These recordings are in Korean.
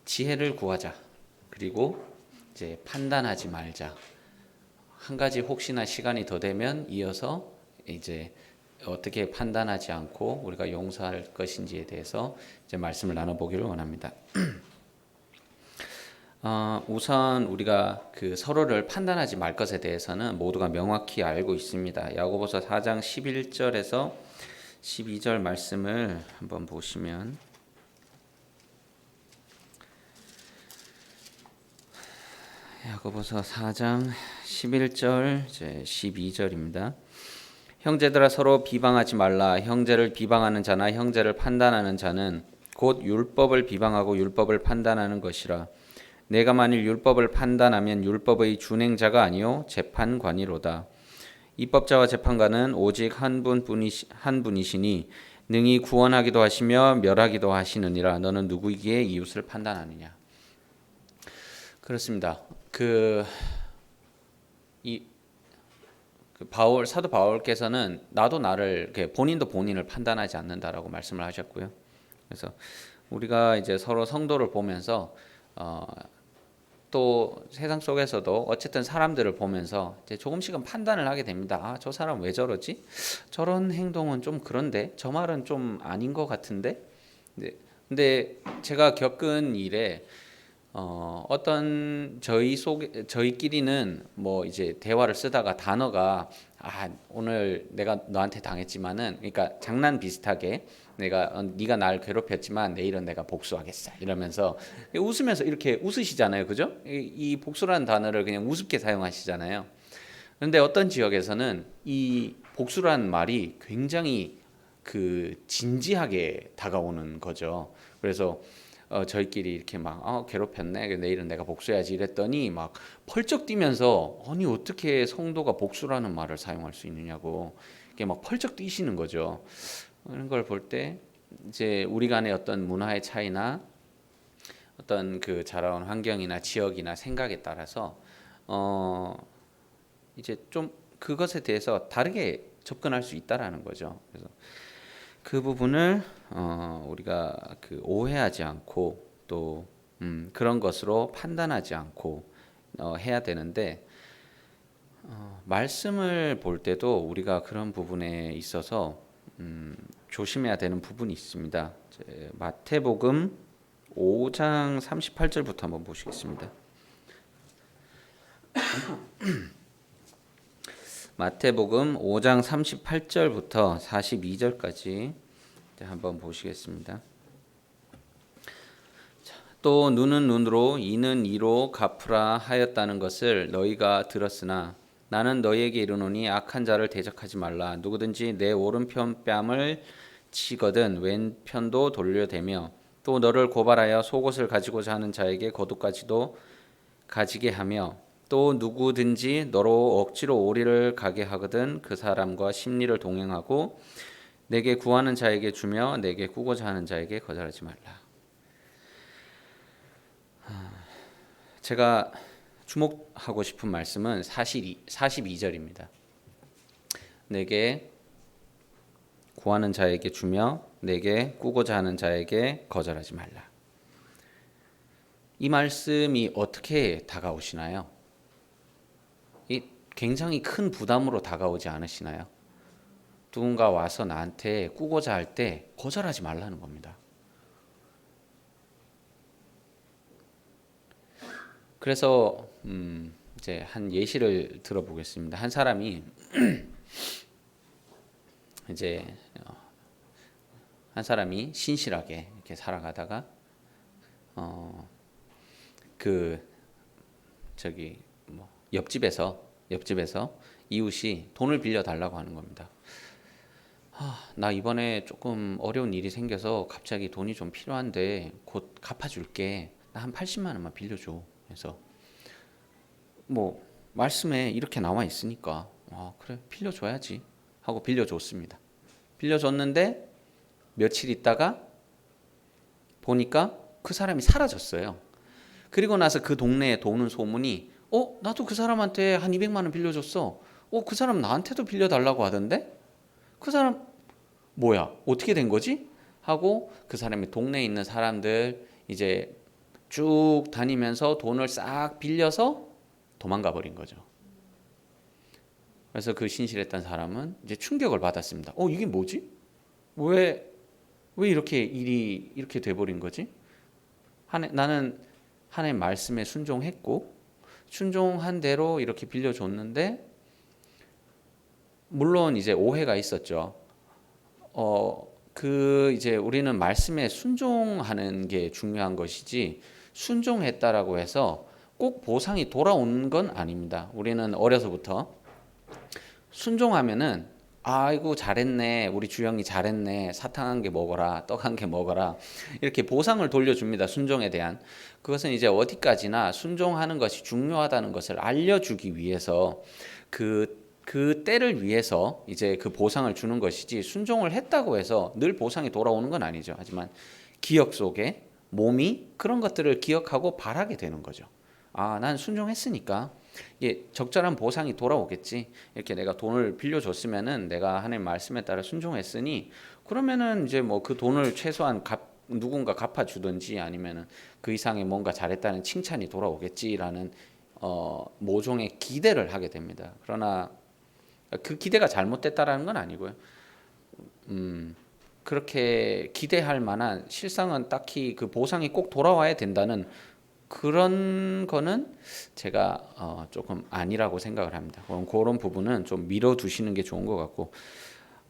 지혜를 구하자. 그리고 이제 판단하지 말자. 한 가지 혹시나 시간이 더 되면 이어서 이제 어떻게 판단하지 않고 우리가 용서할 것인지에 대해서 이제 말씀을 나눠보기를 원합니다. 우선 우리가 그 서로를 판단하지 말 것에 대해서는 모두가 명확히 알고 있습니다. 야고보서 4장 11절에서 12절 말씀을 한번 보시면 야고보서 4장 11절 이제 12절입니다. 형제들아 서로 비방하지 말라. 형제를 비방하는 자나 형제를 판단하는 자는 곧 율법을 비방하고 율법을 판단하는 것이라. 내가 만일 율법을 판단하면 율법의 준행자가 아니요 재판관이로다. 입법자와 재판관은 오직 한 분이시니 능히 구원하기도 하시며 멸하기도 하시느니라. 너는 누구이기에 이웃을 판단하느냐. 그렇습니다. 사도 바울께서는 나도 나를 본인도 본인을 판단하지 않는다라고 말씀을 하셨고요. 그래서 우리가 이제 서로 성도를 보면서 또 세상 속에서도 어쨌든 사람들을 보면서 이제 조금씩은 판단을 하게 됩니다. 저 사람 왜 저러지? 저런 행동은 좀 그런데 저 말은 좀 아닌 것 같은데. 근데 제가 겪은 일에 어떤 저희끼리는 뭐 이제 대화를 쓰다가 단어가 오늘 내가 너한테 당했지만은 그러니까 장난 비슷하게 네가 날 괴롭혔지만 내일은 내가 복수하겠어 이러면서 웃으면서 이렇게 웃으시잖아요, 그죠? 이 복수라는 단어를 그냥 우습게 사용하시잖아요. 그런데 어떤 지역에서는 이 복수라는 말이 굉장히 진지하게 다가오는 거죠. 그래서 저희끼리 이렇게 막 괴롭혔네. 내일은 내가 복수해야지 이랬더니 막 펄쩍 뛰면서 아니 어떻게 성도가 복수라는 말을 사용할 수 있느냐고 이게 막 펄쩍 뛰시는 거죠. 그런 걸 볼 때 이제 우리 간의 어떤 문화의 차이나 어떤 그 자라온 환경이나 지역이나 생각에 따라서 이제 좀 그것에 대해서 다르게 접근할 수 있다라는 거죠. 그래서 그 부분을 우리가 오해하지 않고 또 그런 것으로 판단하지 않고 해야 되는데 말씀을 볼 때도 우리가 그런 부분에 있어서 조심해야 되는 부분이 있습니다. 마태복음 5장 38절부터 한번 보시겠습니다. 마태복음 5장 38절부터 42절까지 한번 보시겠습니다. 또 눈은 눈으로 이는 이로 갚으라 하였다는 것을 너희가 들었으나 나는 너희에게 이르노니 악한 자를 대적하지 말라. 누구든지 내 오른편 뺨을 치거든 왼편도 돌려대며 또 너를 고발하여 속옷을 가지고자 하는 자에게 겉옷까지도 가지게 하며 또 누구든지 너로 억지로 오리를 가게 하거든 그 사람과 심리를 동행하고 내게 구하는 자에게 주며 내게 꾸고자 하는 자에게 거절하지 말라. 제가 주목하고 싶은 말씀은 42절입니다. 내게 구하는 자에게 주며 내게 꾸고자 하는 자에게 거절하지 말라. 이 말씀이 어떻게 다가오시나요? 굉장히 큰 부담으로 다가오지 않으시나요? 누군가 와서 나한테 꾸고자 할 때 거절하지 말라는 겁니다. 그래서 이제 한 예시를 들어보겠습니다. 한 사람이 이제 신실하게 이렇게 살아가다가 옆집에서 이웃이 돈을 빌려 달라고 하는 겁니다. 나 이번에 조금 어려운 일이 생겨서 갑자기 돈이 좀 필요한데 곧 갚아줄게. 나 한 80만 원만 빌려줘. 그래서 뭐 말씀에 이렇게 나와 있으니까 그래 빌려줘야지 하고 빌려줬습니다. 빌려줬는데 며칠 있다가 보니까 그 사람이 사라졌어요. 그리고 나서 그 동네에 도는 소문이 나도 그 사람한테 한 200만 원 빌려줬어. 그 사람 나한테도 빌려달라고 하던데? 그 사람 뭐야? 어떻게 된 거지? 하고 그 사람이 동네에 있는 사람들 이제 쭉 다니면서 돈을 싹 빌려서 도망가 버린 거죠. 그래서 그 신실했던 사람은 이제 충격을 받았습니다. 이게 뭐지? 왜 이렇게 일이 이렇게 돼버린 거지? 나는 하나님 말씀에 순종했고 순종한 대로 이렇게 빌려줬는데, 물론 이제 오해가 있었죠. 이제 우리는 말씀에 순종하는 게 중요한 것이지, 순종했다라고 해서 꼭 보상이 돌아오는 건 아닙니다. 우리는 어려서부터 순종하면은 아이고 잘했네, 우리 주영이 잘했네, 사탕 한 개 먹어라, 떡 한 개 먹어라, 이렇게 보상을 돌려줍니다. 순종에 대한. 그것은 이제 어디까지나 순종하는 것이 중요하다는 것을 알려주기 위해서, 그 때를 위해서 이제 그 보상을 주는 것이지, 순종을 했다고 해서 늘 보상이 돌아오는 건 아니죠. 하지만 기억 속에 몸이 그런 것들을 기억하고 바라게 되는 거죠. 난 순종했으니까 이게 적절한 보상이 돌아오겠지. 이렇게 내가 돈을 빌려줬으면은 내가 하나님 말씀에 따라 순종했으니, 그러면은 이제 뭐 그 돈을 최소한 누군가 갚아주든지 아니면은 그 이상의 뭔가 잘했다는 칭찬이 돌아오겠지라는 모종의 기대를 하게 됩니다. 그러나 그 기대가 잘못됐다라는 건 아니고요. 그렇게 기대할 만한, 실상은 딱히 그 보상이 꼭 돌아와야 된다는 그런 거는 제가 조금 아니라고 생각을 합니다. 그런 부분은 좀 밀어두시는 게 좋은 것 같고,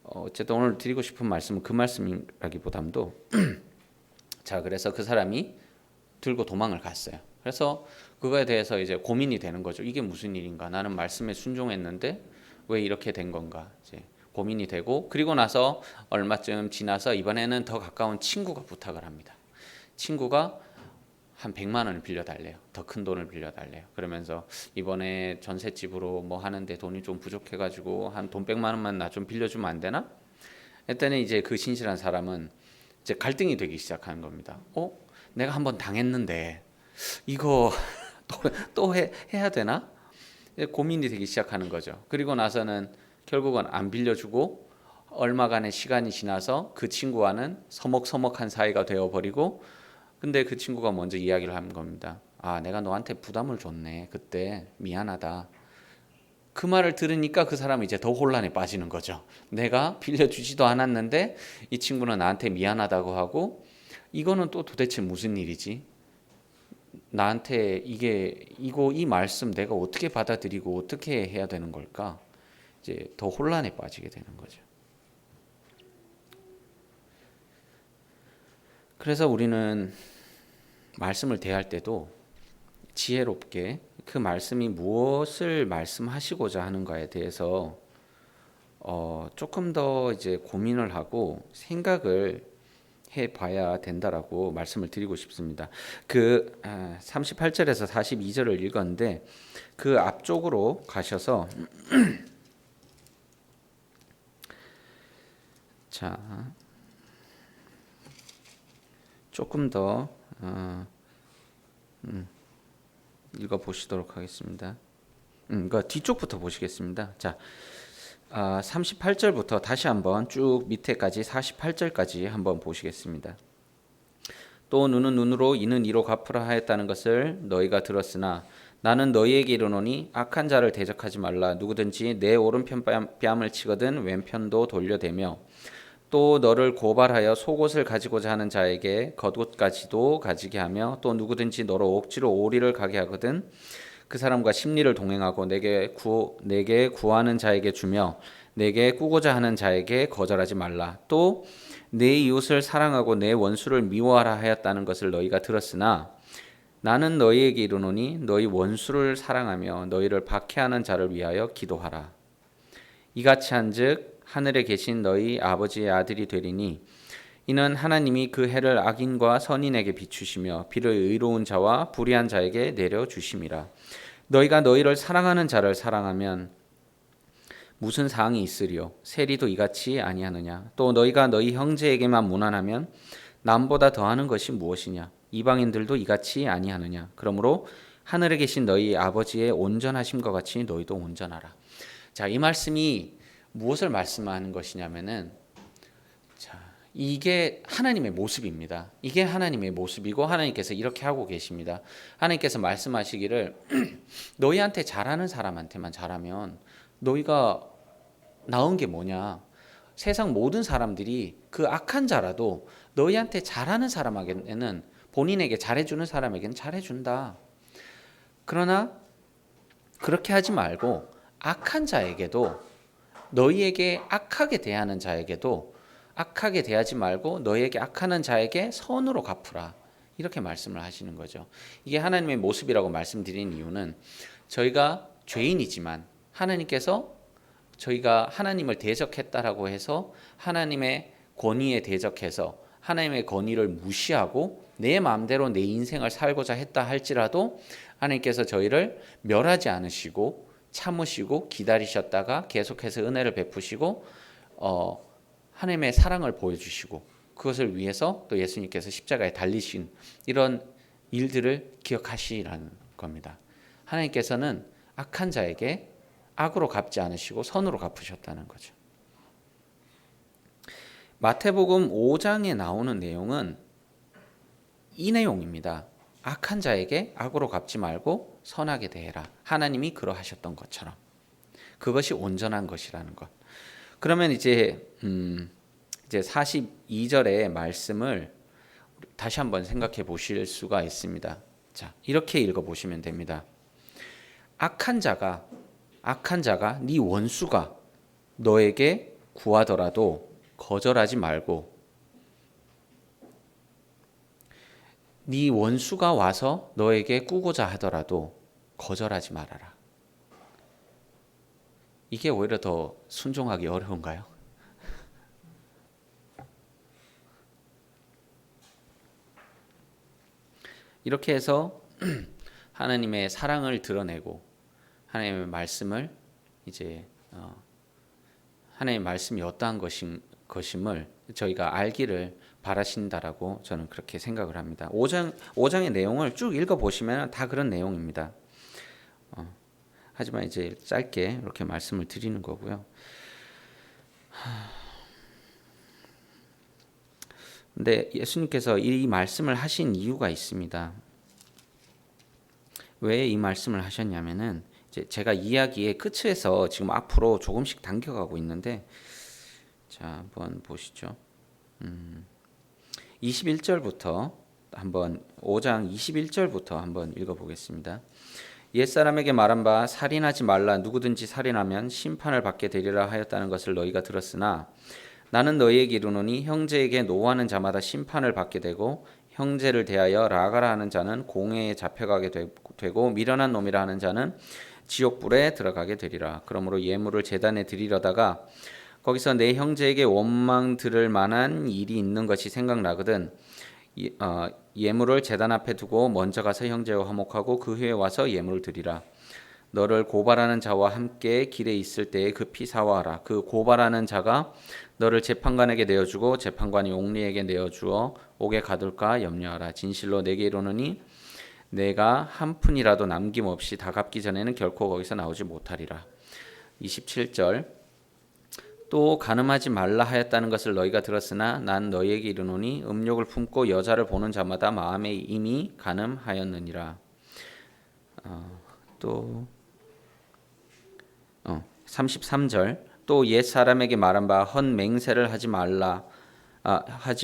어쨌든 오늘 드리고 싶은 말씀은 그 말씀이라기보담도 자, 그래서 그 사람이 들고 도망을 갔어요. 그래서 그거에 대해서 이제 고민이 되는 거죠. 이게 무슨 일인가? 나는 말씀에 순종했는데 왜 이렇게 된 건가? 이제 고민이 되고, 그리고 나서 얼마쯤 지나서 이번에는 더 가까운 친구가 부탁을 합니다. 친구가 한 100만 원을 빌려달래요. 더 큰 돈을 빌려달래요. 그러면서 이번에 전셋집으로 뭐 하는데 돈이 좀 부족해가지고 한 돈 100만 원만 나 좀 빌려주면 안 되나? 했더니 이제 그 신실한 사람은 이제 갈등이 되기 시작하는 겁니다. 내가 한번 당했는데 이거 또 해야 되나? 고민이 되기 시작하는 거죠. 그리고 나서는 결국은 안 빌려주고 얼마간의 시간이 지나서 그 친구와는 서먹서먹한 사이가 되어버리고, 근데 그 친구가 먼저 이야기를 하는 겁니다. 내가 너한테 부담을 줬네. 그때 미안하다. 그 말을 들으니까 그 사람은 이제 더 혼란에 빠지는 거죠. 내가 빌려주지도 않았는데 이 친구는 나한테 미안하다고 하고, 이거는 또 도대체 무슨 일이지? 나한테 이 말씀 내가 어떻게 받아들이고 어떻게 해야 되는 걸까? 이제 더 혼란에 빠지게 되는 거죠. 그래서 우리는 말씀을 대할 때도 지혜롭게 그 말씀이 무엇을 말씀하시고자 하는가에 대해서 조금 더 이제 고민을 하고 생각을 해봐야 된다라고 말씀을 드리고 싶습니다. 그 38절에서 42절을 읽었는데 그 앞쪽으로 가셔서 자, 조금 더 읽어보시도록 하겠습니다. 그 뒤쪽부터 보시겠습니다. 자, 38절부터 다시 한번 쭉 밑에까지 48절까지 한번 보시겠습니다. 또 눈은 눈으로 이는 이로 갚으라 하였다는 것을 너희가 들었으나 나는 너희에게 이르노니 악한 자를 대적하지 말라. 누구든지 내 오른편 뺨을 치거든 왼편도 돌려대며 또 너를 고발하여 속옷을 가지고자 하는 자에게 겉옷까지도 가지게 하며 또 누구든지 너를 억지로 오리를 가게 하거든 그 사람과 심리를 동행하고 내게 구하는 자에게 주며 내게 꾸고자 하는 자에게 거절하지 말라. 또 내 이웃을 사랑하고 내 원수를 미워하라 하였다는 것을 너희가 들었으나 나는 너희에게 이르노니 너희 원수를 사랑하며 너희를 박해하는 자를 위하여 기도하라. 이같이 한즉 하늘에 계신 너희 아버지의 아들이 되리니 이는 하나님이 그 해를 악인과 선인에게 비추시며 비를 의로운 자와 불의한 자에게 내려주심이라. 너희가 너희를 사랑하는 자를 사랑하면 무슨 사항이 있으리요? 세리도 이같이 아니하느냐? 또 너희가 너희 형제에게만 무난하면 남보다 더하는 것이 무엇이냐? 이방인들도 이같이 아니하느냐? 그러므로 하늘에 계신 너희 아버지의 온전하심과 같이 너희도 온전하라. 자, 이 말씀이 무엇을 말씀하는 것이냐면은, 자, 이게 하나님의 모습입니다. 이게 하나님의 모습이고 하나님께서 이렇게 하고 계십니다. 하나님께서 말씀하시기를 너희한테 잘하는 사람한테만 잘하면 너희가 나은 게 뭐냐? 세상 모든 사람들이 그 악한 자라도 너희한테 잘하는 사람에게는 본인에게 잘해주는 사람에게는 잘해준다. 그러나 그렇게 하지 말고 악한 자에게도 너희에게 악하게 대하는 자에게도 악하게 대하지 말고 너희에게 악하는 자에게 선으로 갚으라. 이렇게 말씀을 하시는 거죠. 이게 하나님의 모습이라고 말씀드린 이유는 저희가 죄인이지만 하나님께서 저희가 하나님을 대적했다라고 해서 하나님의 권위에 대적해서 하나님의 권위를 무시하고 내 마음대로 내 인생을 살고자 했다 할지라도 하나님께서 저희를 멸하지 않으시고 참으시고 기다리셨다가 계속해서 은혜를 베푸시고 하나님의 사랑을 보여주시고 그것을 위해서 또 예수님께서 십자가에 달리신 이런 일들을 기억하시라는 겁니다. 하나님께서는 악한 자에게 악으로 갚지 않으시고 선으로 갚으셨다는 거죠. 마태복음 5장에 나오는 내용은 이 내용입니다. 악한 자에게 악으로 갚지 말고 선하게 대해라. 하나님이 그러하셨던 것처럼. 그것이 온전한 것이라는 것. 그러면 이제 42절의 말씀을 다시 한번 생각해 보실 수가 있습니다. 자, 이렇게 읽어 보시면 됩니다. 악한 자가 네 원수가 너에게 구하더라도 거절하지 말고 네 원수가 와서 너에게 꾸고자 하더라도 거절하지 말아라. 이게 오히려 더 순종하기 어려운가요? 이렇게 해서 하나님의 사랑을 드러내고 하나님의 말씀을 이제 하나님의 말씀이 어떠한 것임을 저희가 알기를 바라신다라고 저는 그렇게 생각을 합니다. 5장의 내용을 쭉 읽어보시면 다 그런 내용입니다. 하지만 이제 짧게 이렇게 말씀을 드리는 거고요. 근데 예수님께서 이 말씀을 하신 이유가 있습니다. 왜 이 말씀을 하셨냐면은 제가 이야기의 끝에서 지금 앞으로 조금씩 당겨가고 있는데 자 한번 보시죠. 21절부터 한번 5장 21절부터 한번 읽어보겠습니다. 옛사람에게 말한 바 살인하지 말라 누구든지 살인하면 심판을 받게 되리라 하였다는 것을 너희가 들었으나 나는 너희에게 이르노니 형제에게 노하는 자마다 심판을 받게 되고 형제를 대하여 라가라 하는 자는 공회에 잡혀가게 되고 미련한 놈이라 하는 자는 지옥불에 들어가게 되리라. 그러므로 예물을 제단에 드리려다가 거기서 내 형제에게 원망 들을 만한 일이 있는 것이 생각나거든 예물을 제단 앞에 두고 먼저 가서 형제와 화목하고 그 후에 와서 예물을 드리라. 너를 고발하는 자와 함께 길에 있을 때에 급히 사와하라. 그 고발하는 자가 너를 재판관에게 내어주고 재판관이 옥리에게 내어주어 옥에 가둘까 염려하라. 진실로 내게 이르노니 내가 한 푼이라도 남김없이 다 갚기 전에는 결코 거기서 나오지 못하리라. 27절 또 간음하지 말라 하였다는 것을 너희가 들었으나 난 너희에게 이르노니 음욕을 품고 여자를 보는 자마다 마음에 이미 간음하였느니라. 또 33절 또 옛 사람에게 말한 바 헛 맹세를 하지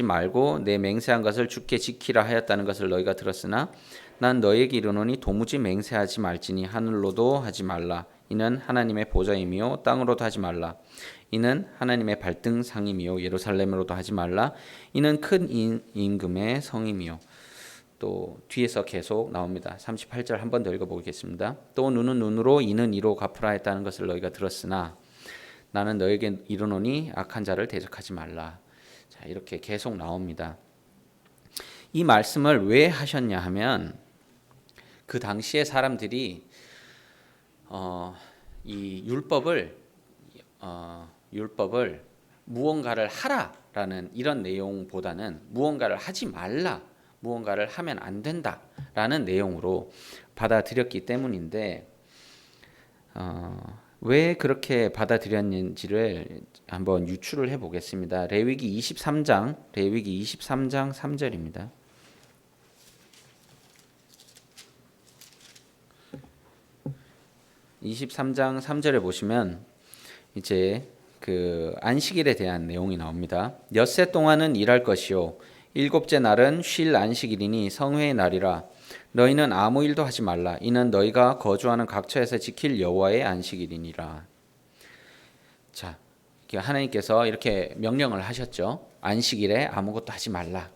말고 내 맹세한 것을 주께 지키라 하였다는 것을 너희가 들었으나 난 너희에게 이르노니 도무지 맹세하지 말지니 하늘로도 하지 말라. 이는 하나님의 보좌이며 땅으로도 하지 말라. 이는 하나님의 발등상이며 예루살렘으로도 하지 말라. 이는 큰 임금의 성이며. 또 뒤에서 계속 나옵니다. 38절 한 번 더 읽어보겠습니다. 또 눈은 눈으로 이는 이로 갚으라 했다는 것을 너희가 들었으나 나는 너에게 이르노니 악한 자를 대적하지 말라. 자, 이렇게 계속 나옵니다. 이 말씀을 왜 하셨냐 하면 그 당시에 사람들이 이 율법을 무언가를 하라라는 이런 내용보다는 무언가를 하지 말라, 무언가를 하면 안 된다라는 내용으로 받아들였기 때문인데 왜 그렇게 받아들였는지를 한번 유추를 해 보겠습니다. 레위기 23장 3절입니다. 23장 3절에 보시면 이제 그 안식일에 대한 내용이 나옵니다. 엿새 동안은 일할 것이요 일곱째 날은 쉴 안식일이니 성회의 날이라. 너희는 아무 일도 하지 말라. 이는 너희가 거주하는 각처에서 지킬 여호와의 안식일이니라. 자, 하나님께서 이렇게 명령을 하셨죠. 안식일에 아무것도 하지 말라.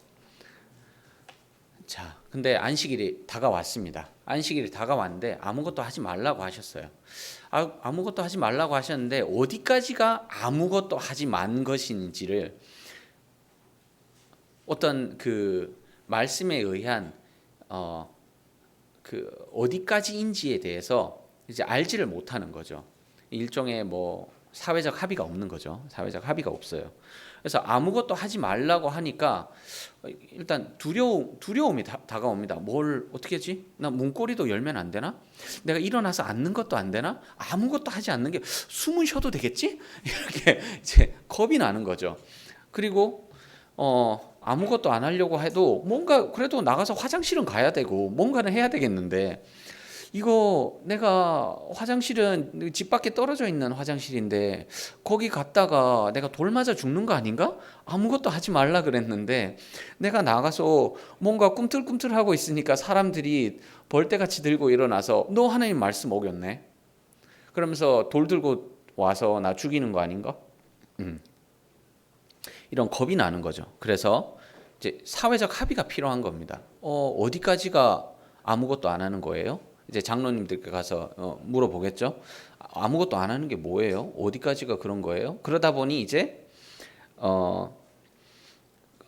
자, 근데 안식일이 다가왔습니다. 안식일이 다가왔는데 아무것도 하지 말라고 하셨어요. 아무것도 하지 말라고 하셨는데 어디까지가 아무것도 하지 만 것인지를 어떤 그 말씀에 의한 그 어디까지인지에 대해서 이제 알지를 못하는 거죠. 일종의 뭐 사회적 합의가 없는 거죠. 사회적 합의가 없어요. 그래서 아무것도 하지 말라고 하니까 일단 두려움이 다가옵니다. 뭘 어떻게 하지? 나 문고리도 열면 안 되나? 내가 일어나서 앉는 것도 안 되나? 아무것도 하지 않는 게 숨은 쉬어도 되겠지? 이렇게 이제 겁이 나는 거죠. 그리고 아무것도 안 하려고 해도 뭔가 그래도 나가서 화장실은 가야 되고 뭔가는 해야 되겠는데 이거 내가 화장실은 집 밖에 떨어져 있는 화장실인데 거기 갔다가 내가 돌 맞아 죽는 거 아닌가? 아무것도 하지 말라 그랬는데 내가 나가서 뭔가 꿈틀꿈틀하고 있으니까 사람들이 벌떼같이 들고 일어나서 너 하나님 말씀 어겼네. 그러면서 돌 들고 와서 나 죽이는 거 아닌가? 이런 겁이 나는 거죠. 그래서 이제 사회적 합의가 필요한 겁니다. 어디까지가 아무것도 안 하는 거예요? 이제 장로님들께 가서 물어보겠죠. 아무것도 안 하는 게 뭐예요? 어디까지가 그런 거예요? 그러다 보니 이제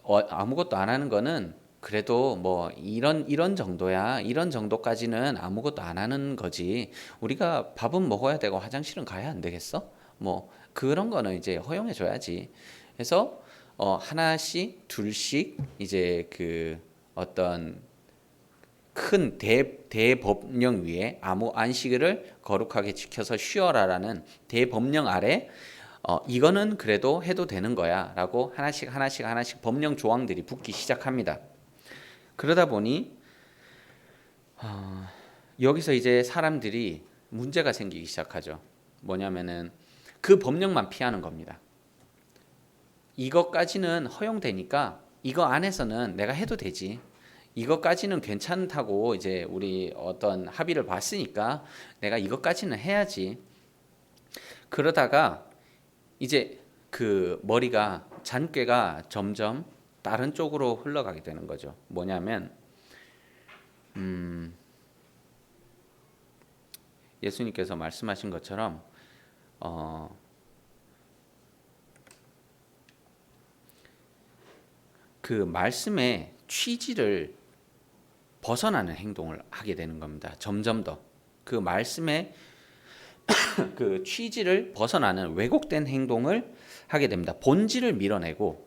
아무것도 안 하는 거는 그래도 뭐 이런 정도야. 이런 정도까지는 아무것도 안 하는 거지. 우리가 밥은 먹어야 되고 화장실은 가야 안 되겠어? 뭐 그런 거는 이제 허용해 줘야지. 그래서 하나씩 둘씩 이제 그 어떤 큰 대법령 위에 아무 안식일을 거룩하게 지켜서 쉬어라라는 대법령 아래 이거는 그래도 해도 되는 거야라고 하나씩 법령 조항들이 붙기 시작합니다. 그러다 보니 여기서 이제 사람들이 문제가 생기기 시작하죠. 뭐냐면은 그 법령만 피하는 겁니다. 이것까지는 허용되니까 이거 안에서는 내가 해도 되지. 이것까지는 괜찮다고 이제 우리 어떤 합의를 봤으니까 내가 이것까지는 해야지. 그러다가 이제 그 머리가 잔꾀가 점점 다른 쪽으로 흘러가게 되는 거죠. 뭐냐면 예수님께서 말씀하신 것처럼 그 말씀의 취지를 벗어나는 행동을 하게 되는 겁니다. 점점 더 그 말씀의 그 취지를 벗어나는 왜곡된 행동을 하게 됩니다. 본질을 밀어내고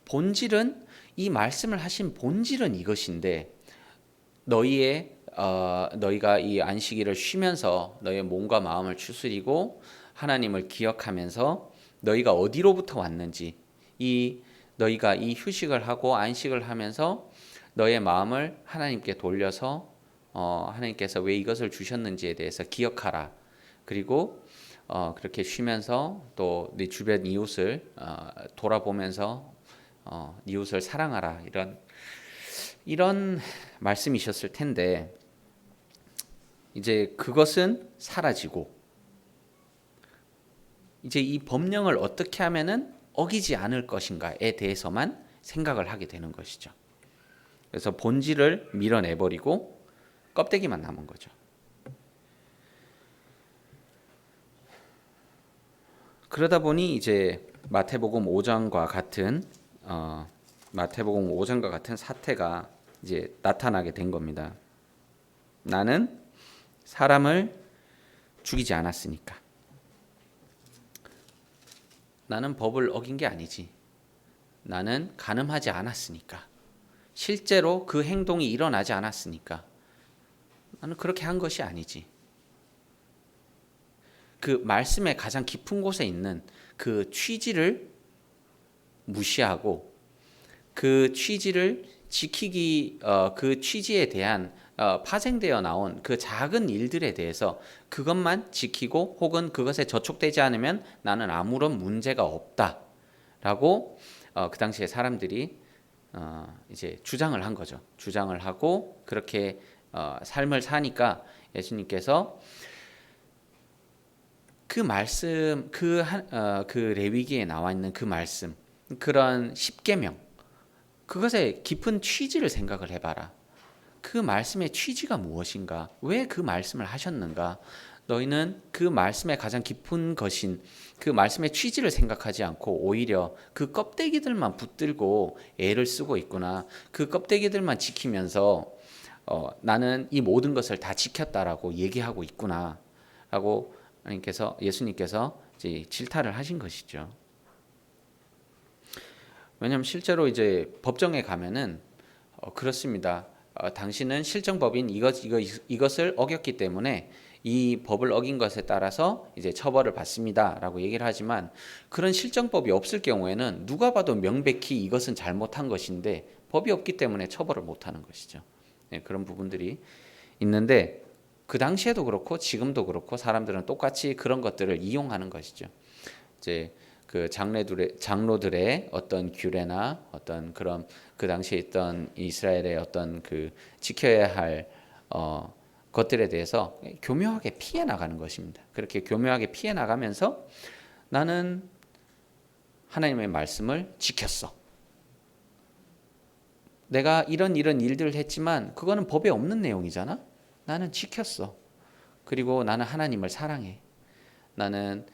본질은 이 말씀을 하신 본질은 이것인데 너희가 이 안식일을 쉬면서 너희의 몸과 마음을 추스리고 하나님을 기억하면서 너희가 어디로부터 왔는지 너희가 이 휴식을 하고 안식을 하면서 너의 마음을 하나님께 돌려서 하나님께서 왜 이것을 주셨는지에 대해서 기억하라. 그리고 그렇게 쉬면서 또 네 주변 이웃을 돌아보면서 이웃을 사랑하라. 이런 말씀이셨을 텐데 이제 그것은 사라지고 이제 이 법령을 어떻게 하면은 어기지 않을 것인가에 대해서만 생각을 하게 되는 것이죠. 그래서 본질을 밀어내버리고 껍데기만 남은 거죠. 그러다 보니 이제 마태복음 5장과 같은 사태가 이제 나타나게 된 겁니다. 나는 사람을 죽이지 않았으니까. 나는 법을 어긴 게 아니지. 나는 간음하지 않았으니까. 실제로 그 행동이 일어나지 않았으니까. 나는 그렇게 한 것이 아니지. 그 말씀의 가장 깊은 곳에 있는 그 취지를 무시하고 그 취지를 지키기 그 취지에 대한 파생되어 나온 그 작은 일들에 대해서 그것만 지키고 혹은 그것에 저촉되지 않으면 나는 아무런 문제가 없다라고 그 당시에 사람들이 이제 주장을 한 거죠. 주장을 하고 그렇게 삶을 사니까 예수님께서 그 말씀 그 레위기에 나와 있는 그 말씀 그런 십계명 그것의 깊은 취지를 생각을 해봐라. 그 말씀의 취지가 무엇인가? 왜 그 말씀을 하셨는가? 너희는 그 말씀의 가장 깊은 것인 그 말씀의 취지를 생각하지 않고 오히려 그 껍데기들만 붙들고 애를 쓰고 있구나. 그 껍데기들만 지키면서 나는 이 모든 것을 다 지켰다라고 얘기하고 있구나. 라고 예수님께서 이제 질타를 하신 것이죠. 왜냐하면 실제로 이제 법정에 가면은 그렇습니다. 당신은 실정법인 이것을 어겼기 때문에 이 법을 어긴 것에 따라서 이제 처벌을 받습니다라고 얘기를 하지만 그런 실정법이 없을 경우에는 누가 봐도 명백히 이것은 잘못한 것인데 법이 없기 때문에 처벌을 못하는 것이죠. 네, 그런 부분들이 있는데 그 당시에도 그렇고 지금도 그렇고 사람들은 똑같이 그런 것들을 이용하는 것이죠. 이제 그 장로들의 어떤 규례나 어떤 그런 그 당시에 있던 이스라엘의 어떤 그 지켜야 할 것들에 대해서 교묘하게 피해 나가는 것입니다. 그렇게 교묘하게 피해 나가면서 나는 하나님의 말씀을 지켰어. 내가 이런 일들을 했지만 그거는 법에 없는 내용이잖아. 나는 지켰어. 그리고 나는 하나님을 사랑해. 나는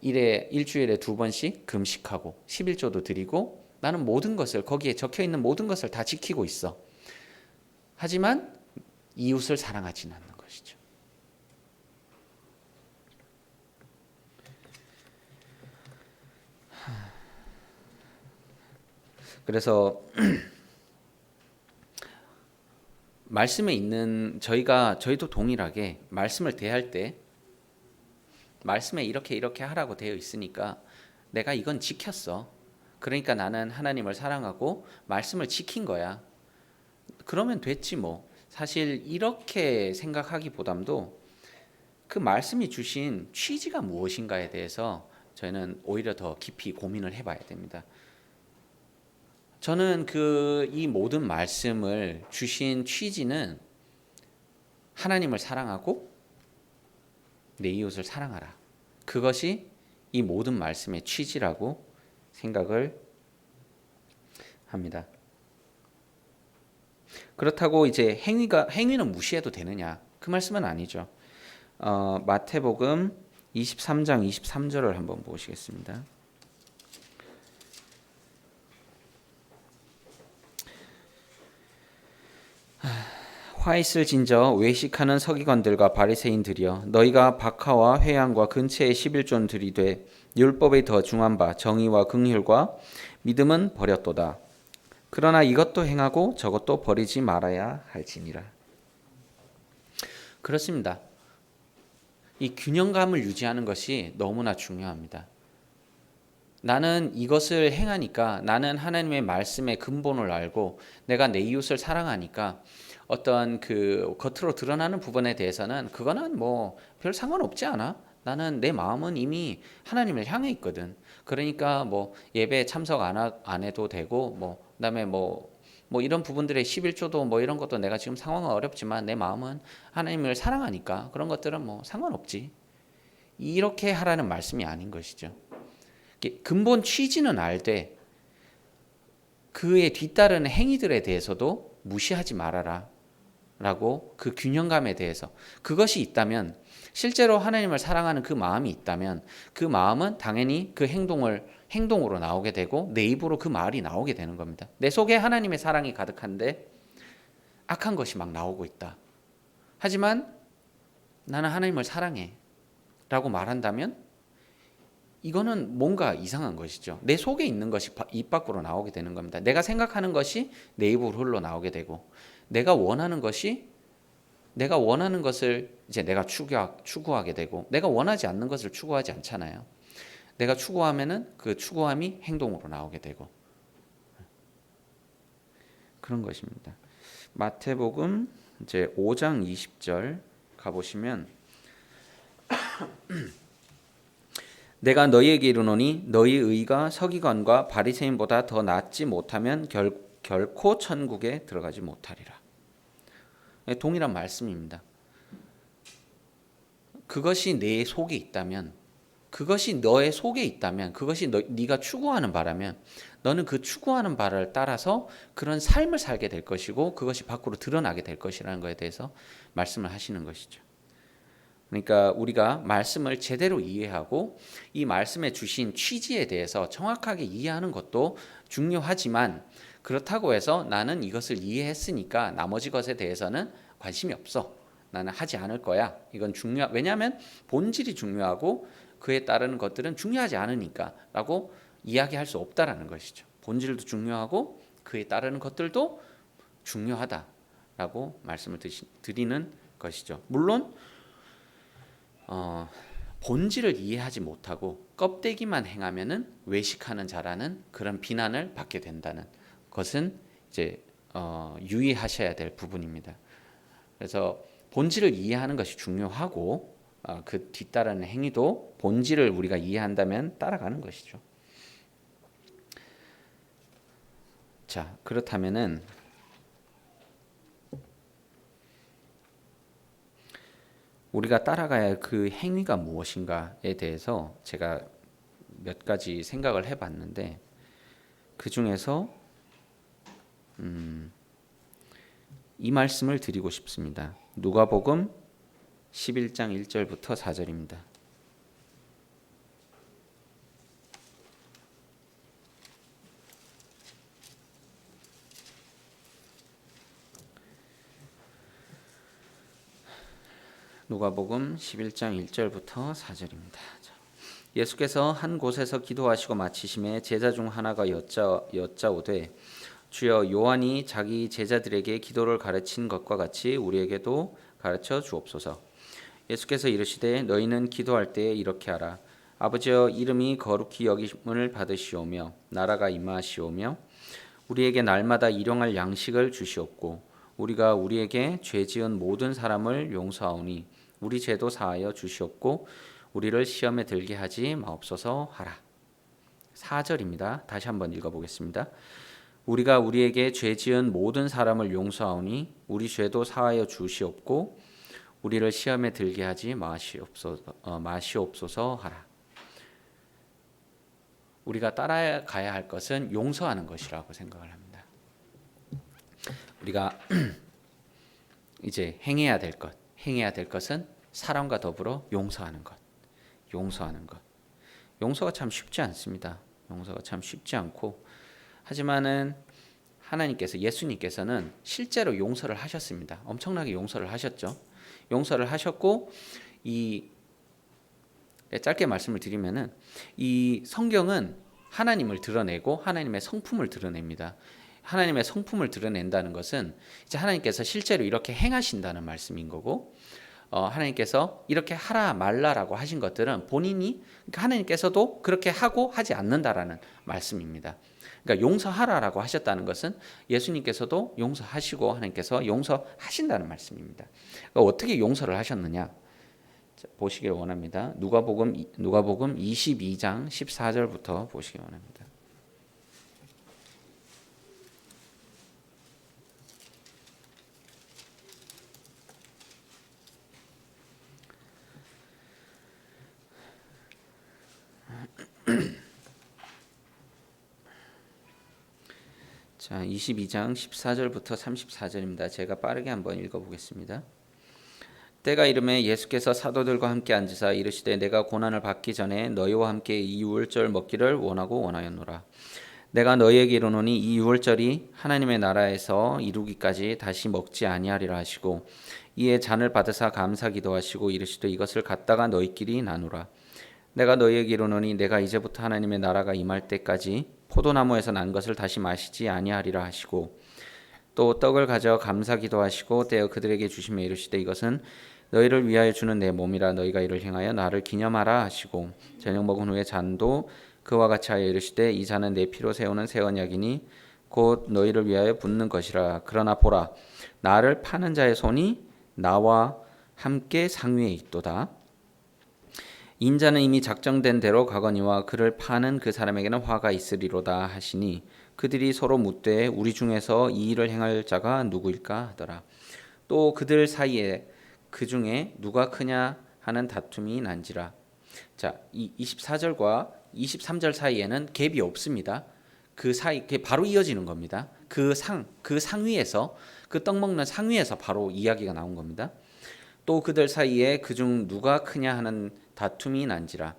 일주일에 2번씩 금식하고 11조도 드리고 나는 모든 것을 거기에 적혀 있는 모든 것을 다 지키고 있어. 하지만 이웃을 사랑하지는 않는 것이죠. 그래서 말씀에 있는 저희도 동일하게 말씀을 대할 때 말씀에 이렇게 하라고 되어 있으니까 내가 이건 지켰어. 그러니까 나는 하나님을 사랑하고 말씀을 지킨 거야. 그러면 됐지 뭐. 사실 이렇게 생각하기보담도 그 말씀이 주신 취지가 무엇인가에 대해서 저희는 오히려 더 깊이 고민을 해봐야 됩니다. 저는 이 모든 말씀을 주신 취지는 하나님을 사랑하고 내 이웃을 사랑하라. 그것이 이 모든 말씀의 취지라고 생각을 합니다. 그렇다고 이제 행위는 무시해도 되느냐? 그 말씀은 아니죠. 마태복음 23장 23절을 한번 보시겠습니다. 화 있을진저 외식하는 서기관들과 바리새인들이여 너희가 박하와 회양과 근처의 11조 들이되 율법에 더 중한 바 정의와 긍휼과 믿음은 버렸도다. 그러나 이것도 행하고 저것도 버리지 말아야 할지니라. 그렇습니다. 이 균형감을 유지하는 것이 너무나 중요합니다. 나는 이것을 행하니까 나는 하나님의 말씀의 근본을 알고 내가 내 이웃을 사랑하니까 어떤 그 겉으로 드러나는 부분에 대해서는 그거는 뭐 별 상관없지 않아. 나는 내 마음은 이미 하나님을 향해 있거든. 그러니까 뭐 예배에 참석 안 해도 되고 그다음에 뭐 이런 부분들의 11조도 뭐 이런 것도 내가 지금 상황은 어렵지만 내 마음은 하나님을 사랑하니까 그런 것들은 뭐 상관없지. 이렇게 하라는 말씀이 아닌 것이죠. 근본 취지는 알되 그에 뒤따르는 행위들에 대해서도 무시하지 말아라 라고 그 균형감에 대해서 그것이 있다면 실제로 하나님을 사랑하는 그 마음이 있다면 그 마음은 당연히 그 행동으로 나오게 되고 내 입으로 그 말이 나오게 되는 겁니다. 내 속에 하나님의 사랑이 가득한데 악한 것이 막 나오고 있다. 하지만 나는 하나님을 사랑해 라고 말한다면 이거는 뭔가 이상한 것이죠. 내 속에 있는 것이 입 밖으로 나오게 되는 겁니다. 내가 생각하는 것이 내 입으로 흘러나오게 되고 내가 원하는 것이 내가 원하는 것을 이제 내가 추구하게 되고, 내가 원하지 않는 것을 추구하지 않잖아요. 내가 추구하면은 그 추구함이 행동으로 나오게 되고, 그런 것입니다. 마태복음 이제 5장 20절 가보시면, 내가 너희에게 이르노니 너희 의가 서기관과 바리새인보다 더 낫지 못하면 결코 천국에 들어가지 못하리라. 동일한 말씀입니다. 그것이 내 속에 있다면, 그것이 너의 속에 있다면, 그것이 네가 추구하는 바라면, 너는 그 추구하는 바를 따라서 그런 삶을 살게 될 것이고, 그것이 밖으로 드러나게 될 것이라는 것에 대해서 말씀을 하시는 것이죠. 그러니까 우리가 말씀을 제대로 이해하고 이 말씀에 주신 취지에 대해서 정확하게 이해하는 것도 중요하지만, 그렇다고 해서 나는 이것을 이해했으니까 나머지 것에 대해서는 관심이 없어, 나는 하지 않을 거야, 이건 왜냐하면 본질이 중요하고 그에 따르는 것들은 중요하지 않으니까 라고 이야기할 수 없다라는 것이죠. 본질도 중요하고 그에 따르는 것들도 중요하다라고 말씀을 드리는 것이죠. 물론 본질을 이해하지 못하고 껍데기만 행하면은 외식하는 자라는 그런 비난을 받게 된다는 것은 이제 유의하셔야 될 부분입니다. 그래서 본질을 이해하는 것이 중요하고, 그 뒤따르는 행위도 본질을 우리가 이해한다면 따라가는 것이죠. 자, 그렇다면은 우리가 따라가야 할 그 행위가 무엇인가에 대해서 제가 몇 가지 생각을 해봤는데, 그 중에서 이 말씀을 드리고 싶습니다. 누가복음 11장 1절부터 4절입니다. 누가복음 11장 1절부터 4절입니다. 예수께서 한 곳에서 기도하시고 마치심에 제자 중 하나가 여짜오되, 주여, 요한이 자기 제자들에게 기도를 가르친 것과 같이 우리에게도 가르쳐 주옵소서. 예수께서 이르시되, 너희는 기도할 때에 이렇게 하라. 아버지여, 이름이 거룩히 여김을 받으시오며 나라가 임하시오며 우리에게 날마다 일용할 양식을 주시옵고, 우리가 우리에게 죄 지은 모든 사람을 용서하오니 우리 죄도 사하여 주시옵고 우리를 시험에 들게 하지 마옵소서 하라. 4절입니다. 다시 한번 읽어보겠습니다. 우리가 우리에게 죄 지은 모든 사람을 용서하오니 우리 죄도 사하여 주시옵고 우리를 시험에 들게 하지 마시옵소서 하라. 우리가 따라가야 할 것은 용서하는 것이라고 생각을 합니다. 우리가 이제 행해야 될 것은 사랑과 더불어 용서하는 것. 용서가 참 쉽지 않습니다. 용서가 참 쉽지 않고, 하지만은 예수님께서는 실제로 용서를 하셨습니다. 엄청나게 용서를 하셨죠. 용서를 하셨고, 짧게 말씀을 드리면은 이 성경은 하나님을 드러내고 하나님의 성품을 드러냅니다. 하나님의 성품을 드러낸다는 것은 이제 하나님께서 실제로 이렇게 행하신다는 말씀인 거고, 하나님께서 이렇게 하라 말라라고 하신 것들은 본인이, 그러니까 하나님께서도 그렇게 하고 하지 않는다라는 말씀입니다. 그러니까 용서하라라고 하셨다는 것은 예수님께서도 용서하시고 하나님께서 용서하신다는 말씀입니다. 그러니까 어떻게 용서를 하셨느냐 보시길 원합니다. 누가복음 22장 14절부터 보시기 원합니다. 자, 22장 14절부터 34절입니다. 제가 빠르게 한번 읽어보겠습니다. 때가 이르매 예수께서 사도들과 함께 앉으사 이르시되, 내가 고난을 받기 전에 너희와 함께 이 유월절 먹기를 원하였노라. 내가 너희에게 이르노니 이 유월절이 하나님의 나라에서 이루기까지 다시 먹지 아니하리라 하시고, 이에 잔을 받으사 감사 기도하시고 이르시되, 이것을 갖다가 너희끼리 나누라. 내가 너희에게 이르노니 내가 이제부터 하나님의 나라가 임할 때까지 포도나무에서 난 것을 다시 마시지 아니하리라 하시고, 또 떡을 가져 감사 기도하시고 떼어 그들에게 주시며 이르시되 이것은 너희를 위하여 주는 내 몸이라 너희가 이를 행하여 나를 기념하라 하시고 저녁 먹은 후에 잔도 그와 같이 하여 이르시되 이 잔은 내 피로 세우는 새 언약이니 곧 너희를 위하여 붓는 것이라. 그러나 보라 나를 파는 자의 손이 나와 함께 상위에 있도다. 인자는 이미 작정된 대로 가거니와 그를 파는 그 사람에게는 화가 있으리로다 하시니 그들이 서로 묻되 우리 중에서 이 일을 행할 자가 누구일까 하더라. 또 그들 사이에 그 중에 누가 크냐 하는 다툼이 난지라. 자, 이 24절과 23절 사이에는 갭이 없습니다. 그 사이 바로 이어지는 겁니다. 그 상위에서 그 떡 먹는 상위에서 바로 이야기가 나온 겁니다. 또 그들 사이에 그중 누가 크냐 하는 다툼이 난지라.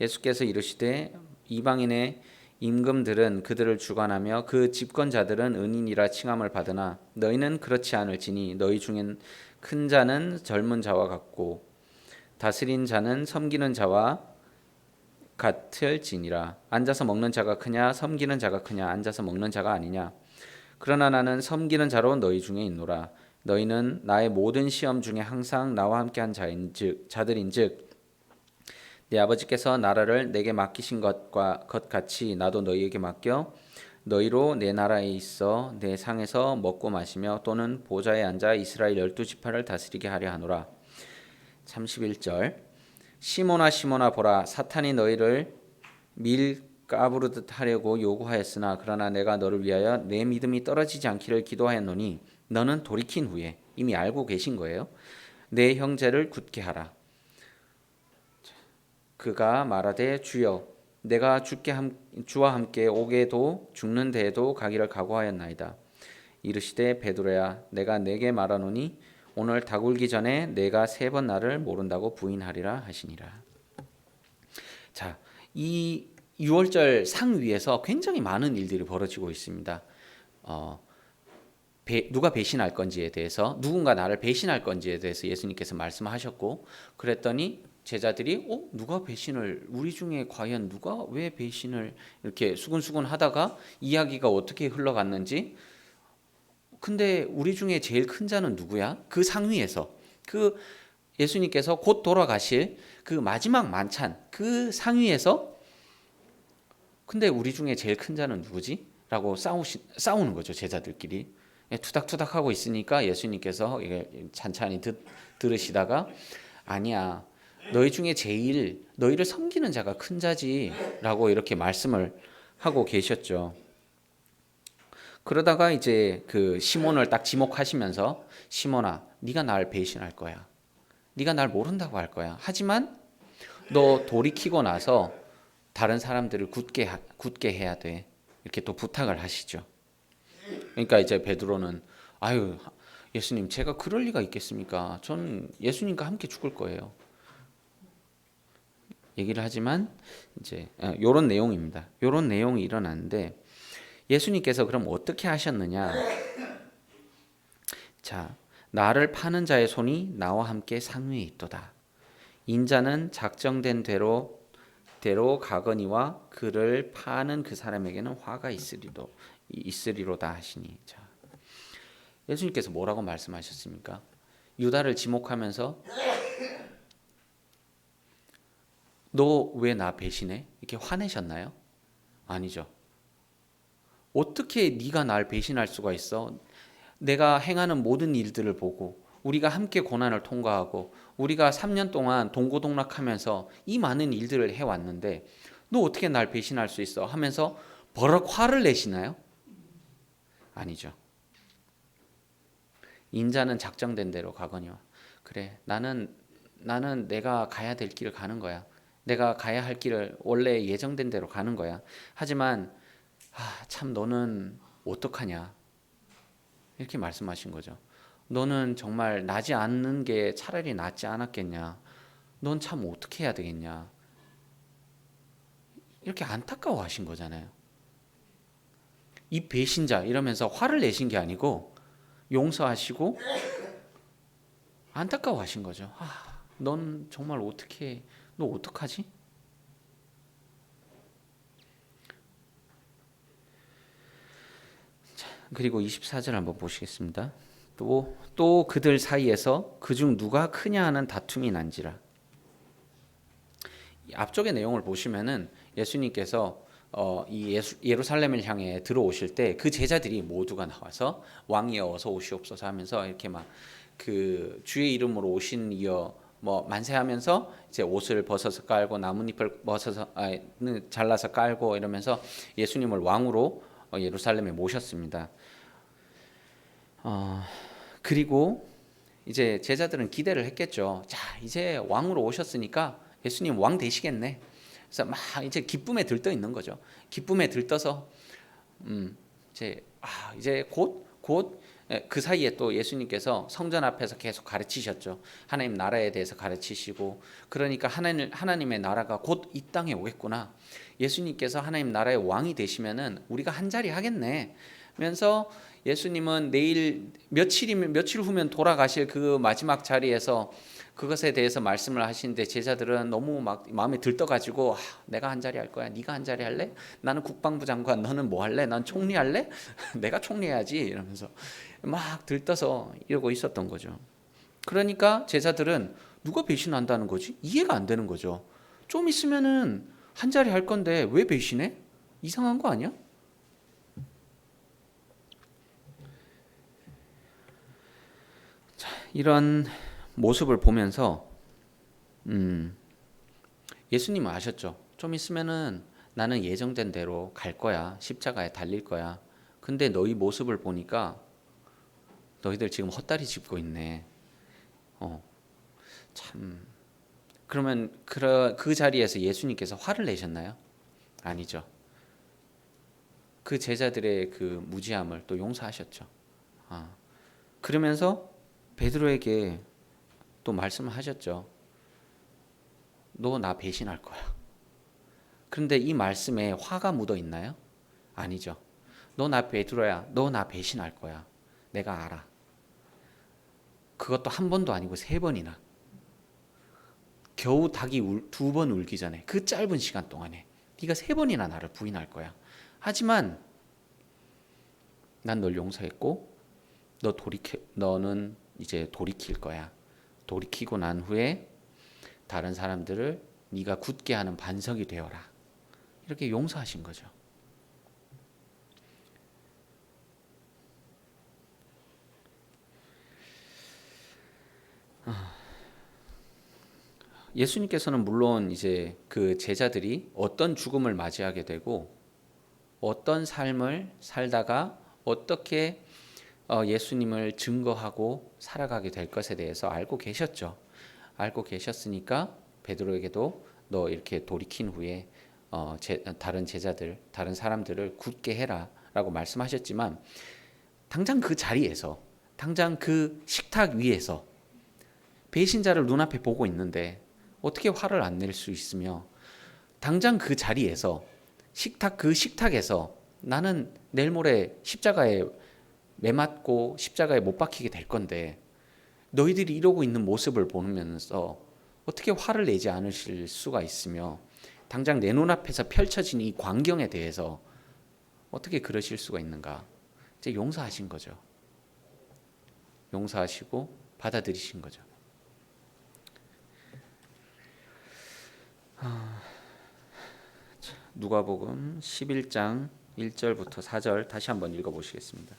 예수께서 이르시되 이방인의 임금들은 그들을 주관하며 그 집권자들은 은인이라 칭함을 받으나 너희는 그렇지 않을지니 너희 중엔 큰 자는 젊은 자와 같고 다스린 자는 섬기는 자와 같을지니라. 앉아서 먹는 자가 크냐 섬기는 자가 크냐 앉아서 먹는 자가 아니냐. 그러나 나는 섬기는 자로 너희 중에 있노라. 너희는 나의 모든 시험 중에 항상 나와 함께한 자들인즉 네 아버지께서 나라를 내게 맡기신 것 같이 나도 너희에게 맡겨 너희로 내 나라에 있어 내 상에서 먹고 마시며 또는 보좌에 앉아 이스라엘 12지파를 다스리게 하려 하노라. 31절 시몬아 시몬아 보라 사탄이 너희를 밀 까부르듯 하려고 요구하였으나 그러나 내가 너를 위하여 내 믿음이 떨어지지 않기를 기도하였노니 너는 돌이킨 후에 이미 알고 계신 거예요. 내 형제를 굳게 하라. 그가 말하되 주여 내가 주와 함께 오게도 죽는 데에도 가기를 각오하였나이다. 이르시되 베드로야 내가 내게 말하노니 오늘 닭 울기 전에 내가 3번 나를 모른다고 부인하리라 하시니라. 자, 이 6월절 상 위에서 굉장히 많은 일들이 벌어지고 있습니다. 누가 배신할 건지에 대해서 누군가 나를 배신할 건지에 대해서 예수님께서 말씀하셨고 그랬더니 제자들이 누가 배신을 우리 중에 과연 누가 왜 배신을 이렇게 수근수근 하다가 이야기가 어떻게 흘러갔는지 근데 우리 중에 제일 큰 자는 누구야? 그 상위에서 그 예수님께서 곧 돌아가실 그 마지막 만찬 그 상위에서 근데 우리 중에 제일 큰 자는 누구지? 라고 싸우는 거죠. 제자들끼리. 투닥투닥 하고 있으니까 예수님께서 찬찬히 들으시다가 아니야. 너희 중에 제일 너희를 섬기는 자가 큰 자지 라고 이렇게 말씀을 하고 계셨죠. 그러다가 이제 그 시몬을 딱 지목하시면서 시몬아 네가 날 배신할 거야. 네가 날 모른다고 할 거야. 하지만 너 돌이키고 나서 다른 사람들을 굳게 해야 돼. 이렇게 또 부탁을 하시죠. 그러니까 이제 베드로는 아유 예수님 제가 그럴 리가 있겠습니까? 전 예수님과 함께 죽을 거예요. 얘기를 하지만 이제 요런 내용입니다. 요런 내용이 일어났는데 예수님께서 그럼 어떻게 하셨느냐? 자, 나를 파는 자의 손이 나와 함께 상위에 있도다. 인자는 작정된 대로 가거니와 그를 파는 그 사람에게는 화가 있으리로다 하시니. 자, 예수님께서 뭐라고 말씀하셨습니까? 유다를 지목하면서 너 왜 나 배신해? 이렇게 화내셨나요? 아니죠. 어떻게 네가 날 배신할 수가 있어? 내가 행하는 모든 일들을 보고 우리가 함께 고난을 통과하고 우리가 3년 동안 동고동락하면서 이 많은 일들을 해왔는데 너 어떻게 날 배신할 수 있어? 하면서 버럭 화를 내시나요? 아니죠. 인자는 작정된 대로 가거니와 그래 나는 내가 가야 될 길을 가는 거야. 내가 가야 할 길을 원래 예정된 대로 가는 거야. 하지만 참 너는 어떡하냐 이렇게 말씀하신 거죠. 너는 정말 나지 않는 게 차라리 낫지 않았겠냐. 넌 참 어떻게 해야 되겠냐. 이렇게 안타까워하신 거잖아요. 이 배신자 이러면서 화를 내신 게 아니고 용서하시고 안타까워하신 거죠. 넌 정말 어떻게 너 어떡하지? 그리고 24절 한번 보시겠습니다. 또 그들 사이에서 그중 누가 크냐 하는 다툼이 난지라. 앞쪽의 내용을 보시면은 예수님께서 이 예루살렘을 향해 들어오실 때 그 제자들이 모두가 나와서 왕이여 어서 오시옵소서 하면서 이렇게 막 그 주의 이름으로 오신 이여 뭐 만세하면서 이제 옷을 벗어서 깔고 나뭇잎을 벗어서 잘라서 깔고 이러면서 예수님을 왕으로 예루살렘에 모셨습니다. 그리고 이제 제자들은 기대를 했겠죠. 자, 이제 왕으로 오셨으니까 예수님 왕 되시겠네. 그래서 막 이제 기쁨에 들떠 있는 거죠. 기쁨에 들떠서 이제 곧 그 사이에 또 예수님께서 성전 앞에서 계속 가르치셨죠. 하나님 나라에 대해서 가르치시고, 그러니까 하나님의 나라가 곧 이 땅에 오겠구나. 예수님께서 하나님 나라의 왕이 되시면은 우리가 한 자리 하겠네. 면서 예수님은 며칠 후면 돌아가실 그 마지막 자리에서 그것에 대해서 말씀을 하시는데 제자들은 너무 막 마음에 들떠가지고 내가 한 자리 할 거야, 네가 한 자리 할래? 나는 국방부 장관, 너는 뭐 할래? 난 총리 할래? 내가 총리해야지 이러면서 막 들떠서 이러고 있었던 거죠. 그러니까 제자들은 누가 배신한다는 거지? 이해가 안 되는 거죠. 좀 있으면은 한 자리 할 건데 왜 배신해? 이상한 거 아니야? 이런 모습을 보면서 예수님은 아셨죠. 좀 있으면은 나는 예정된 대로 갈 거야. 십자가에 달릴 거야. 근데 너희 모습을 보니까 너희들 지금 헛다리 짚고 있네. 참. 그러면 그 자리에서 예수님께서 화를 내셨나요? 아니죠. 그 제자들의 그 무지함을 또 용서하셨죠. 그러면서 베드로에게 또 말씀을 하셨죠. 너 나 배신할 거야. 그런데 이 말씀에 화가 묻어 있나요? 아니죠. 너 나 베드로야. 너 나 배신할 거야. 내가 알아. 그것도 한 번도 아니고 3번이나. 겨우 닭이 2번 울기 전에 그 짧은 시간 동안에 네가 3번이나 나를 부인할 거야. 하지만 난 널 용서했고 너는 이제 돌이킬 거야. 돌이키고 난 후에 다른 사람들을 네가 굳게 하는 반석이 되어라. 이렇게 용서하신 거죠. 예수님께서는 물론 이제 그 제자들이 어떤 죽음을 맞이하게 되고 어떤 삶을 살다가 어떻게 예수님을 증거하고 살아가게 될 것에 대해서 알고 계셨죠. 알고 계셨으니까 베드로에게도 너 이렇게 돌이킨 후에 다른 제자들, 다른 사람들을 굳게 해라라고 말씀하셨지만 당장 그 자리에서, 당장 그 식탁 위에서 배신자를 눈앞에 보고 있는데 어떻게 화를 안 낼 수 있으며, 당장 그 자리에서 그 식탁에서 나는 내일 모레 십자가에 매맞고 십자가에 못 박히게 될 건데 너희들이 이러고 있는 모습을 보면서 어떻게 화를 내지 않으실 수가 있으며, 당장 내 눈앞에서 펼쳐진 이 광경에 대해서 어떻게 그러실 수가 있는가. 이제 용서하신 거죠. 용서하시고 받아들이신 거죠. 누가복음 11장 1절부터 4절 다시 한번 읽어보시겠습니다.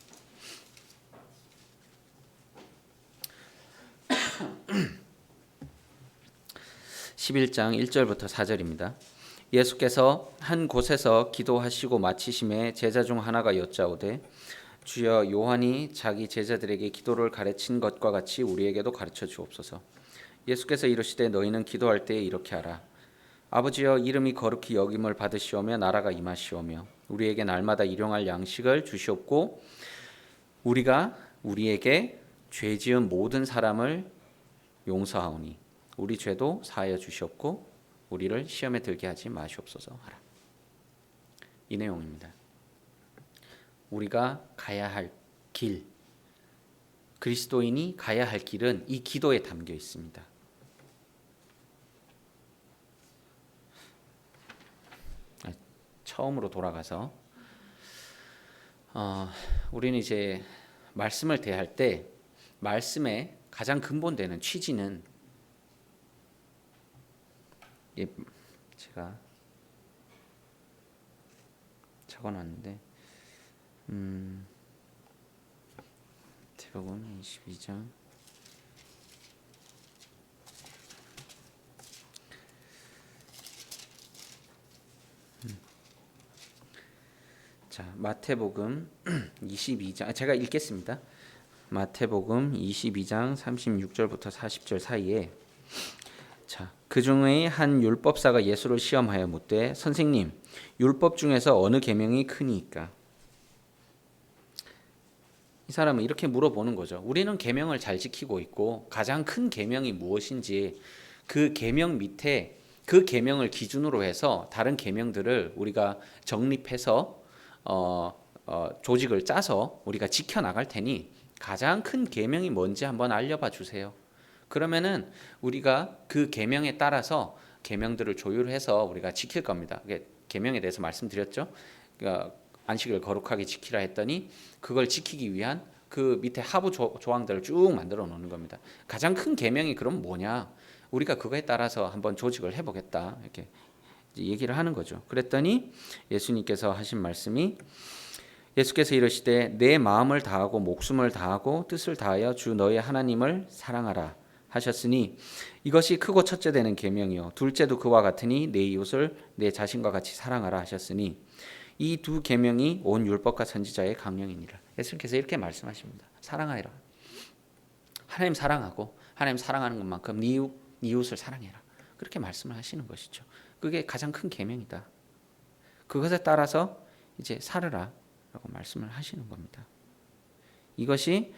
(11장 1절부터 4절입니다) 예수께서 한 곳에서 기도하시고 마치심에 제자 중 하나가 여짜오되 주여 요한이 자기 제자들에게 기도를 가르친 것과 같이 우리에게도 가르쳐 주옵소서. 예수께서 이르시되 너희는 기도할 때에 이렇게 하라. 아버지여 이름이 거룩히 여김을 받으시오며 나라가 임하시오며 우리에게 날마다 일용할 양식을 주시옵고 우리가 우리에게 죄 지은 모든 사람을 용서하오니 우리 죄도 사하여 주시옵고 우리를 시험에 들게 하지 마시옵소서 하라. 이 내용입니다. 우리가 가야 할 길, 그리스도인이 가야 할 길은 이 기도에 담겨 있습니다. 처음으로 돌아가서 어, 우리는 이제 말씀을 대할 때 말씀의 가장 근본되는 취지는 제가 적어놨는데 마태복음 22장 자, 마태복음 22장 제가 읽겠습니다. 마태복음 22장 36절부터 40절 사이에 자, 그 중에 한 율법사가 예수를 시험하여 묻되 선생님, 율법 중에서 어느 계명이 크니까? 이 사람은 이렇게 물어보는 거죠. 우리는 계명을 잘 지키고 있고 가장 큰 계명이 무엇인지 그 계명 밑에 그 계명을 기준으로 해서 다른 계명들을 우리가 정립해서 조직을 짜서 우리가 지켜나갈 테니 가장 큰 계명이 뭔지 한번 알려봐 주세요. 그러면은 우리가 그 계명에 따라서 계명들을 조율해서 우리가 지킬 겁니다. 계명에 대해서 말씀드렸죠. 그러니까 안식을 거룩하게 지키라 했더니 그걸 지키기 위한 그 밑에 하부 조항들을 쭉 만들어 놓는 겁니다. 가장 큰 계명이 그럼 뭐냐? 우리가 그거에 따라서 한번 조직을 해보겠다 이렇게 얘기를 하는 거죠. 그랬더니 예수님께서 하신 말씀이 예수께서 이르시되 내 마음을 다하고 목숨을 다하고 뜻을 다하여 주 너의 하나님을 사랑하라 하셨으니 이것이 크고 첫째 되는 계명이요 둘째도 그와 같으니 내 이웃을 내 자신과 같이 사랑하라 하셨으니 이 두 계명이 온 율법과 선지자의 강령이니라. 예수님께서 이렇게 말씀하십니다. 사랑하라. 하나님 사랑하고 하나님 사랑하는 것만큼 네 이웃을 사랑해라. 그렇게 말씀을 하시는 것이죠. 그게 가장 큰 계명이다. 그것에 따라서 이제 살으라 라고 말씀을 하시는 겁니다. 이것이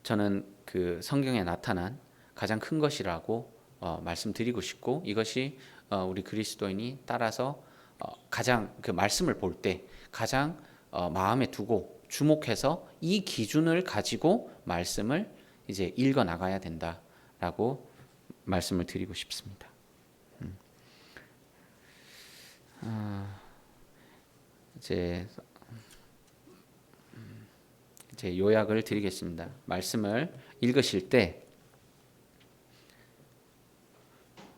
저는 그 성경에 나타난 가장 큰 것이라고 말씀드리고 싶고 이것이 우리 그리스도인이 따라서 가장 그 말씀을 볼 때 가장 마음에 두고 주목해서 이 기준을 가지고 말씀을 이제 읽어 나가야 된다라고 말씀을 드리고 싶습니다. 이제 요약을 드리겠습니다. 말씀을 읽으실 때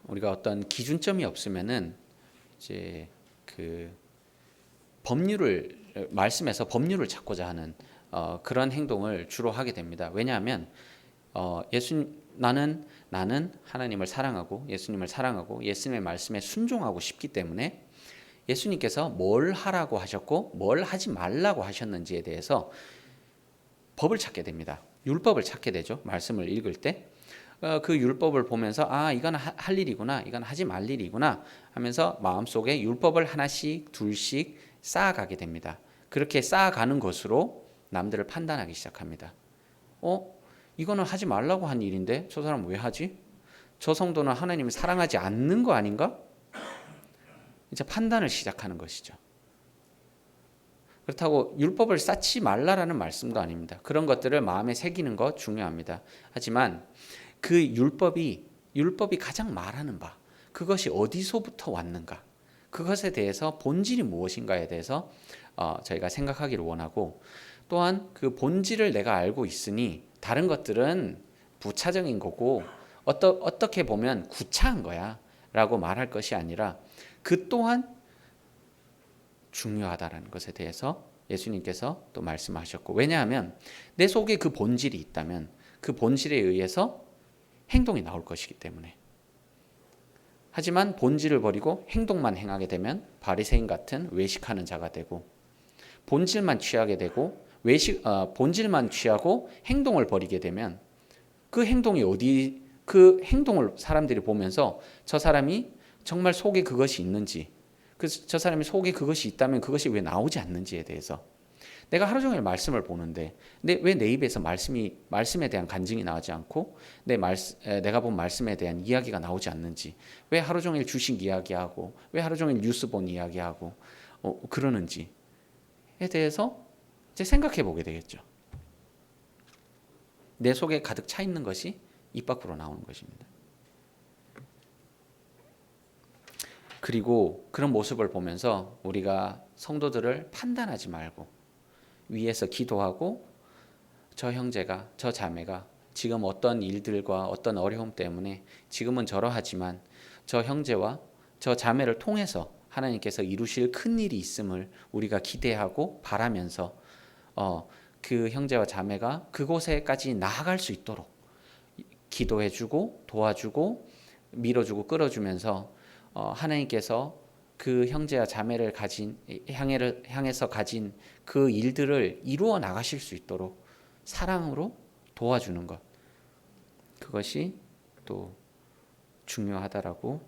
우리가 어떤 기준점이 없으면은 이제 그 법률을 말씀에서 법률을 찾고자 하는 그런 행동을 주로 하게 됩니다. 왜냐하면 나는 하나님을 사랑하고 예수님을 사랑하고 예수님의 말씀에 순종하고 싶기 때문에 예수님께서 뭘 하라고 하셨고 뭘 하지 말라고 하셨는지에 대해서 법을 찾게 됩니다. 율법을 찾게 되죠. 말씀을 읽을 때. 그 율법을 보면서 이건 할 일이구나 이건 하지 말 일이구나 하면서 마음속에 율법을 하나씩 둘씩 쌓아가게 됩니다. 그렇게 쌓아가는 것으로 남들을 판단하기 시작합니다. 이거는 하지 말라고 한 일인데 저 사람 왜 하지? 저 성도는 하나님을 사랑하지 않는 거 아닌가? 이제 판단을 시작하는 것이죠. 그렇다고 율법을 쌓지 말라라는 말씀도 아닙니다. 그런 것들을 마음에 새기는 것 중요합니다. 하지만 그 율법이 가장 말하는 바 그것이 어디서부터 왔는가 그것에 대해서 본질이 무엇인가에 대해서 저희가 생각하기를 원하고 또한 그 본질을 내가 알고 있으니 다른 것들은 부차적인 거고 어떻게 보면 구차한 거야 라고 말할 것이 아니라 그 또한 중요하다라는 것에 대해서 예수님께서 또 말씀하셨고 왜냐하면 내 속에 그 본질이 있다면 그 본질에 의해서 행동이 나올 것이기 때문에 하지만 본질을 버리고 행동만 행하게 되면 바리새인 같은 외식하는 자가 되고 본질만 취하게 되고 본질만 취하고 행동을 버리게 되면 그 행동이 그 행동을 사람들이 보면서 저 사람이 정말 속에 그것이 있는지 저 사람이 속에 그것이 있다면 그것이 왜 나오지 않는지에 대해서 내가 하루 종일 말씀을 보는데 왜 내 입에서 말씀에 대한 간증이 나오지 않고 내가 본 말씀에 대한 이야기가 나오지 않는지 왜 하루 종일 주식 이야기하고 왜 하루 종일 뉴스 본 이야기하고 그러는지에 대해서 이제 생각해 보게 되겠죠. 내 속에 가득 차 있는 것이 입 밖으로 나오는 것입니다. 그리고 그런 모습을 보면서 우리가 성도들을 판단하지 말고 위에서 기도하고 저 형제가, 저 자매가 지금 어떤 일들과 어떤 어려움 때문에 지금은 저러하지만 저 형제와 저 자매를 통해서 하나님께서 이루실 큰 일이 있음을 우리가 기대하고 바라면서 그 형제와 자매가 그곳에까지 나아갈 수 있도록 기도해주고 도와주고 밀어주고 끌어주면서 하나님께서 그 형제와 자매를 향해서 가진 그 일들을 이루어 나가실 수 있도록 사랑으로 도와주는 것, 그것이 또 중요하다라고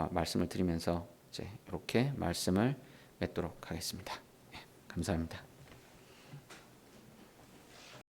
말씀을 드리면서 이제 이렇게 말씀을 맺도록 하겠습니다. 감사합니다.